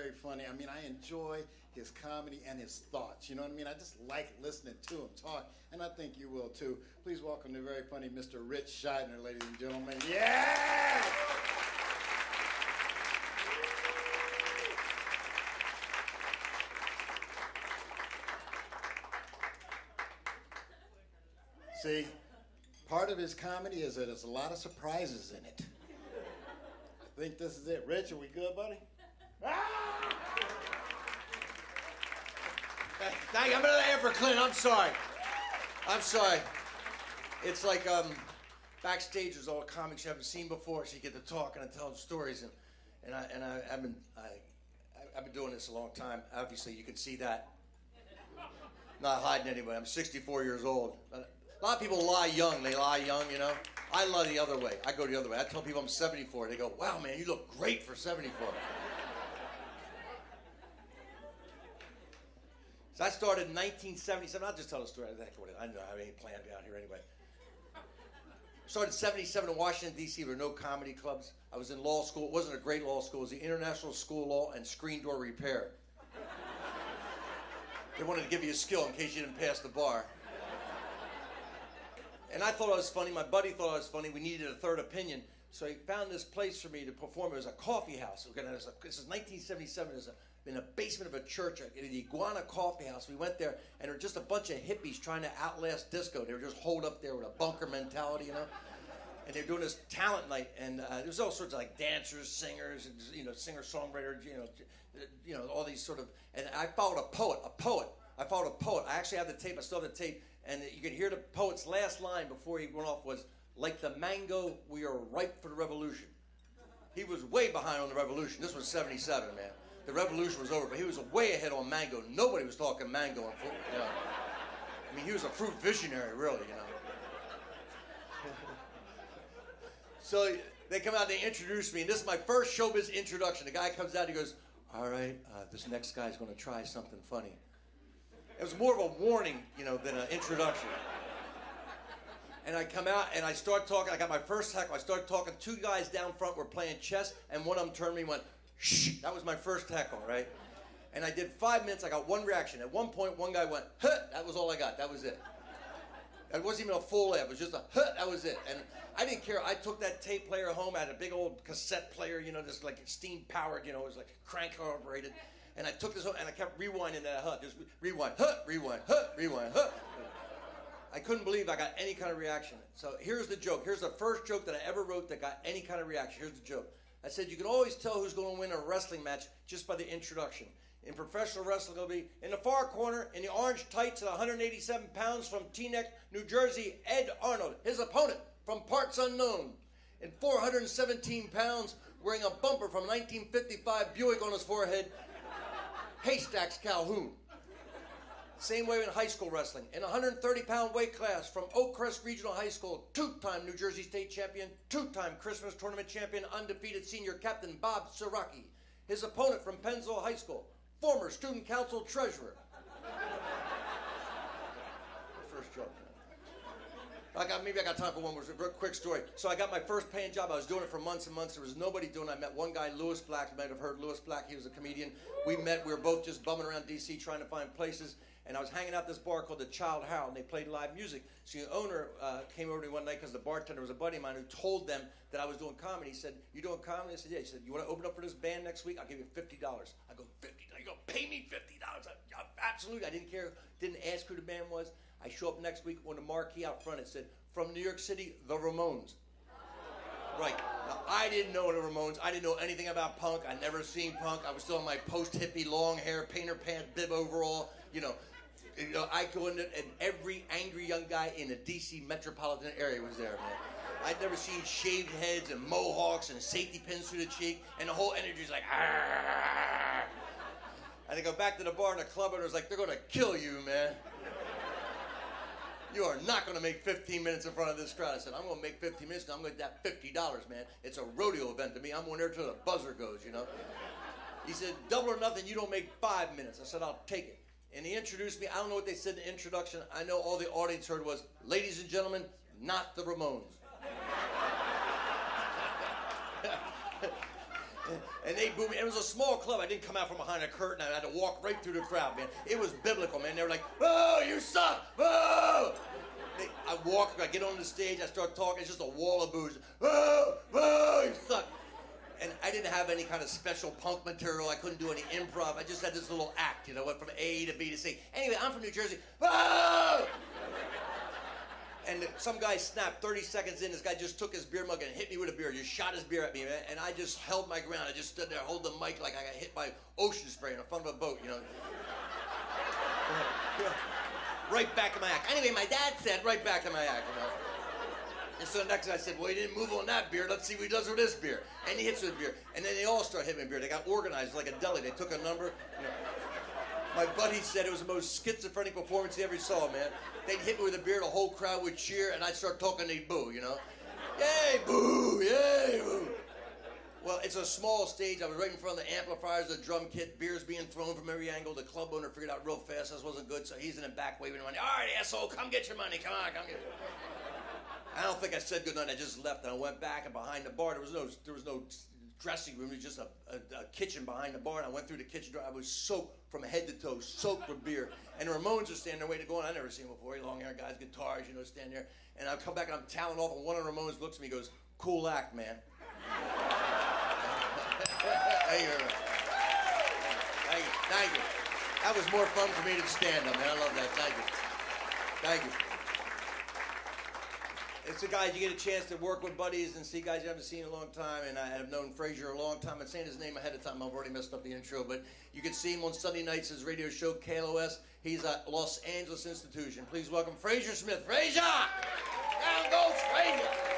very funny. I mean, I enjoy his comedy and his thoughts. You know what I mean? I just like listening to him talk, and I think you will too. Please welcome the very funny Mr. Ritch Shydner, ladies and gentlemen. Yeah! See, part of his comedy is that there's a lot of surprises in it. I think this is it. Ritch, are we good, buddy? Thank you. I'm going to air for Clint. I'm sorry. It's like backstage there's all the comics you haven't seen before, so you get to talk and tell stories. And I've been doing this a long time. Obviously, you can see that. Not hiding anybody. I'm 64 years old. A lot of people lie young. They lie young, you know. I lie the other way. I go the other way. I tell people I'm 74. They go, wow, man, you look great for 74. So I started in 1977. I'll just tell the story. I know I ain't planned out here anyway. Started in 77 in Washington, D.C. There were no comedy clubs. I was in law school. It wasn't a great law school. It was the International School of Law and Screen Door Repair. They wanted to give you a skill in case you didn't pass the bar. And I thought I was funny. My buddy thought I was funny. We needed a third opinion. So he found this place for me to perform. It was a coffee house. This is 1977. It was in a basement of a church, in the Iguana Coffee House. We went there, and there were just a bunch of hippies trying to outlast disco. They were just holed up there with a bunker mentality, you know? And they were doing this talent night, and there was all sorts of like dancers, singers, and, you know, singer-songwriter, you know, all these sort of. And I followed a poet. I followed a poet. I actually have the tape. I still have the tape. And you could hear the poet's last line before he went off was, like the mango, we are ripe for the revolution. He was way behind on the revolution. This was 77, man. The revolution was over, but he was way ahead on mango. Nobody was talking mango. You know. I mean, he was a fruit visionary, really, you know. So they come out, they introduce me, and this is my first showbiz introduction. The guy comes out, he goes, all right, this next guy's going to try something funny. It was more of a warning, you know, than an introduction. And I come out and I start talking. I got my first heckle. I started talking. Two guys down front were playing chess, and one of them turned to me and went, shh. That was my first heckle, right? And I did 5 minutes. I got one reaction. At one point, one guy went, huh. That was all I got. That was it. It wasn't even a full laugh. It was just a huh. That was it. And I didn't care. I took that tape player home. I had a big old cassette player, you know, just like steam powered, you know, it was like crank operated. And I took this home and I kept rewinding that huh. Just rewind, huh, rewind, huh, rewind, huh. I couldn't believe I got any kind of reaction. So here's the joke. Here's the first joke that I ever wrote that got any kind of reaction. Here's the joke. I said, you can always tell who's going to win a wrestling match just by the introduction. In professional wrestling, it'll be in the far corner, in the orange tights at 187 pounds from Teaneck, New Jersey, Ed Arnold. His opponent from parts unknown. In 417 pounds, wearing a bumper from 1955 Buick on his forehead, Haystacks Calhoun. Same way in high school wrestling. In a 130-pound weight class from Oak Crest Regional High School, two-time New Jersey State champion, two-time Christmas tournament champion, undefeated senior captain Bob Siraki. His opponent from Pennsville High School, former student council treasurer. First joke. Maybe I got time for one more quick story. So I got my first paying job. I was doing it for months and months. There was nobody doing it. I met one guy, Lewis Black. You might have heard Lewis Black. He was a comedian. We met. We were both just bumming around D.C. trying to find places. And I was hanging out at this bar called the Child Harold, and they played live music. So the owner came over to me one night because the bartender was a buddy of mine who told them that I was doing comedy. He said, you doing comedy? I said, yeah. He said, you want to open up for this band next week? I'll give you $50. I go, $50? You go, pay me $50? Absolutely. I didn't care. Didn't ask who the band was. I show up next week on the marquee out front. It said, from New York City, the Ramones. Right. Now, I didn't know the Ramones. I didn't know anything about punk. I'd never seen punk. I was still in my post-hippie long hair, painter pants, bib overall. You know, I go in there, and every angry young guy in the D.C. metropolitan area was there, man. I'd never seen shaved heads and mohawks and safety pins through the cheek, and the whole energy's like, ah. And I go back to the bar in the club, and it was like, they're going to kill you, man. You are not going to make 15 minutes in front of this crowd. I said, I'm going to make 15 minutes, and I'm going to get that $50, man. It's a rodeo event to me. I'm going there till the buzzer goes, you know. He said, double or nothing, you don't make 5 minutes. I said, I'll take it. And he introduced me. I don't know what they said in the introduction. I know all the audience heard was, ladies and gentlemen, not the Ramones. And they booed me. It was a small club. I didn't come out from behind a curtain. I had to walk right through the crowd, man. It was biblical, man. They were like, "Oh, you suck! Oh!" I walk, I get on the stage, I start talking. It's just a wall of boos. "Oh, oh, you suck!" And I didn't have any kind of special punk material. I couldn't do any improv. I just had this little act, you know, went from A to B to C. Anyway, I'm from New Jersey. Oh! And some guy snapped 30 seconds in. This guy just took his beer mug and hit me with a beer. Just shot his beer at me, man. And I just held my ground. I just stood there, hold the mic like I got hit by ocean spray in the front of a boat, you know. Right back to my act. Anyway, my dad said, right back to my act, you know. And so next I said, well, he didn't move on that beer. Let's see what he does with this beer. And he hits with beer. And then they all start hitting me with beer. They got organized like a deli. They took a number. You know. My buddy said it was the most schizophrenic performance he ever saw, man. They'd hit me with a beer, the whole crowd would cheer, and I'd start talking, they'd boo, you know. Yay, boo, yay, boo. Well, it's a small stage. I was right in front of the amplifiers, the drum kit, beers being thrown from every angle. The club owner figured out real fast this wasn't good, so he's in the back waving money. All right, asshole, come get your money. Come on, come get it. I don't think I said goodnight. I just left, and I went back, and behind the bar, there was no dressing room. It was just a kitchen behind the bar, and I went through the kitchen door. I was soaked from head to toe, soaked with beer. And the Ramones are standing there waiting to go on. I never seen them before. Long-haired guys, guitars, you know, standing there. And I come back, and I'm toweling off, and one of the Ramones looks at me and goes, "Cool act, man." Thank you. Thank you. That was more fun for me than stand-up, man. I love that. Thank you. Thank you. It's the guys, you get a chance to work with buddies and see guys you haven't seen in a long time, and I have known Frazier a long time. I'm saying his name ahead of time. I've already messed up the intro, but you can see him on Sunday nights, his radio show, KLOS. He's a Los Angeles institution. Please welcome Frazier Smith. Frazier! Down goes Frazier!